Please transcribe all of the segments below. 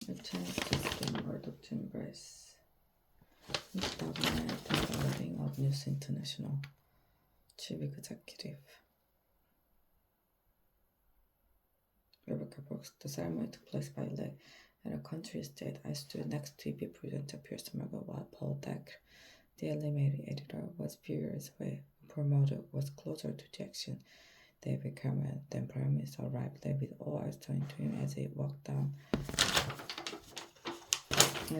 A chance to escape Murdoch'sembrace. Dominant wording of News International. Day50-achancetoescapemurdoch'sembrace. Rebecca Brooks. The ceremony took place by leg at a country estate. I stood next to EP presenter Pierce Murdoch while Paul Decker, the animated editor, was few years away. Poor Murdoch was closer to Jackson. David Cameron, then Prime Minister, arrived there with all eyes turning to him as he walked down to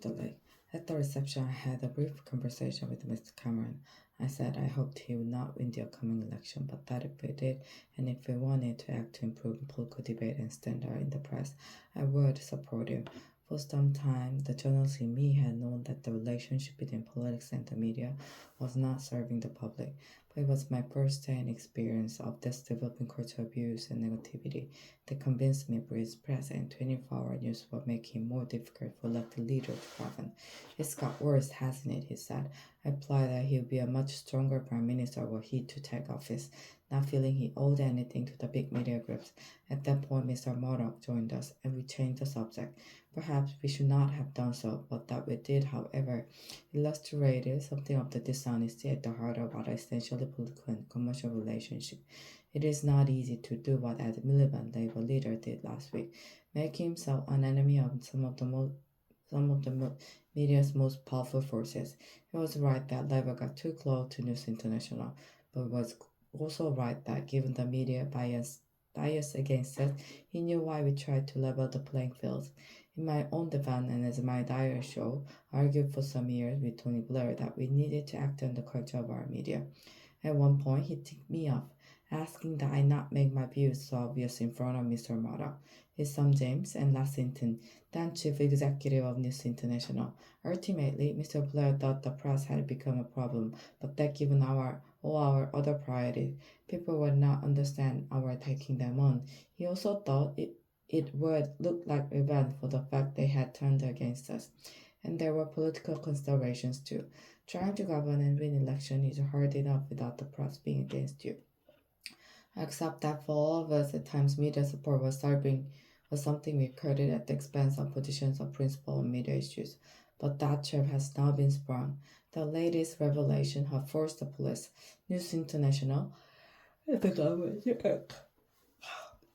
the lake. At the reception, I had a brief conversation with Mr. Cameron. I said I hoped he would not win the upcoming election, but that if he did, and if we wanted to act to improve political debate and standard in the press, I would support him. For some time, the journalist in me had known that the relationship between politics and the media was not serving the public, but it was my first-hand experience of this developing culture of abuse and negativity that convinced me British press and 24-hour news were making more difficult for elected leaders to govern. It's got worse, hasn't it? He said. I replied that he would be a much stronger prime minister were he to take office, not feeling he owed anything to the big media groups. At that point, Mr. Murdoch joined us, and we changed the subject. Perhaps we should not have done so, but that we did, however, illustrated something of the dishonesty at the heart of our essentially political and commercial relationship. It is not easy to do what Ed Miliband, Labour leader, did last week, make himself an enemy of some of the media's most powerful forces. He was right that Labour got too close to News International, but was also right that given the media bias against us, he knew why we tried to level the playing field. In my own defense, and as my diary show, I argued for some years with Tony Blair that we needed to act on the culture of our media. At one point, he ticked me off, asking that I not make my views so obvious in front of Mr. Murdoch, his son James, and Lassington, then chief executive of News International. Ultimately, Mr. Blair thought the press had become a problem, but that given all our other priorities, people would not understand our taking them on. He also thought it would look like revenge for the fact they had turned against us. And there were political considerations too. Trying to govern and win election is hard enough without the press being against you. I accept that for all of us at times media support was something we courted at the expense of positions of principle on media issues. But that trap has now been sprung. The latest revelation have forced the police, News International, and the government to act.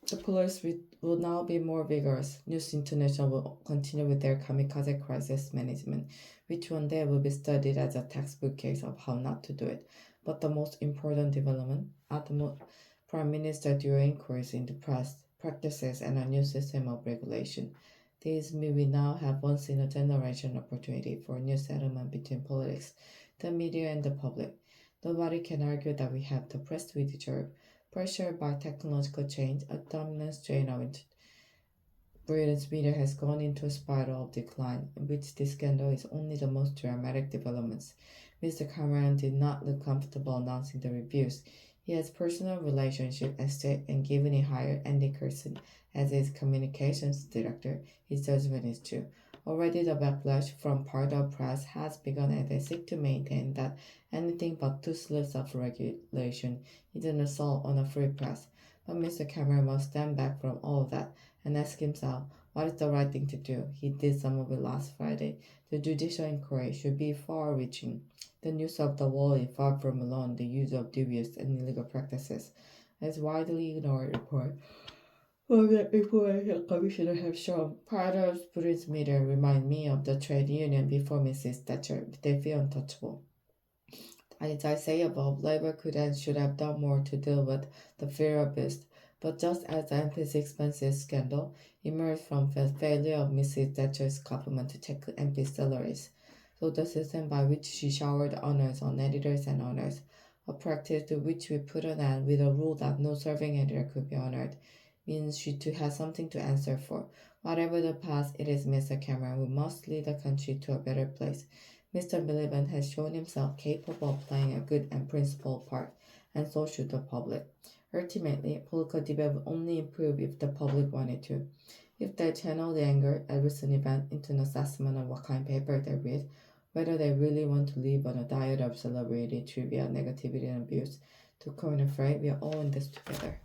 The police will now be more vigorous. News International will continue with their kamikaze crisis management, which one day will be studied as a textbook case of how not to do it. But the most important development, at the Prime Minister during inquiries into press practices and a new system of regulation. These mean we now have once-in-a-generation opportunity for a new settlement between politics, the media, and the public. Nobody can argue that we have the press we deserve. Pressured by technological change, a dominant strain of Britain's media has gone into a spiral of decline, in which this scandal is only the most dramatic developments. Mr. Cameron did not look comfortable announcing the reviews. He has personal relationship at stake, and given he hired Andy Curson as his communications director, his judgment is true. Already the backlash from part of press has begun as they seek to maintain that anything but two slips of regulation is an assault on a free press. But Mr. Cameron must stand back from all of that and ask himself what is the right thing to do. He did some of it last Friday. The judicial inquiry should be far-reaching. The news of the wall is far from alone the use of dubious and illegal practices. As widely ignored report of the Information Commissioner have shown, part of British media remind me of the trade union before Mrs. Thatcher. They feel untouchable. As I say above, Labour could and should have done more to deal with the fear of beast. But just as the MP's expenses scandal emerged from the failure of Mrs. Thatcher's government to check MP salaries, so the system by which she showered honours on editors and owners, a practice to which we put an end with a rule that no serving editor could be honoured, means she too has something to answer for. Whatever the past, it is Mr. Cameron who must lead the country to a better place. Mr. Miliband has shown himself capable of playing a good and principled part, and so should the public. Ultimately, political debate will only improve if the public wanted to. If they channel the anger at recent event into an assessment of what kind of paper they read, whether they really want to live on a diet of celebrity, trivia, negativity, and abuse, to coin a phrase, we are all in this together.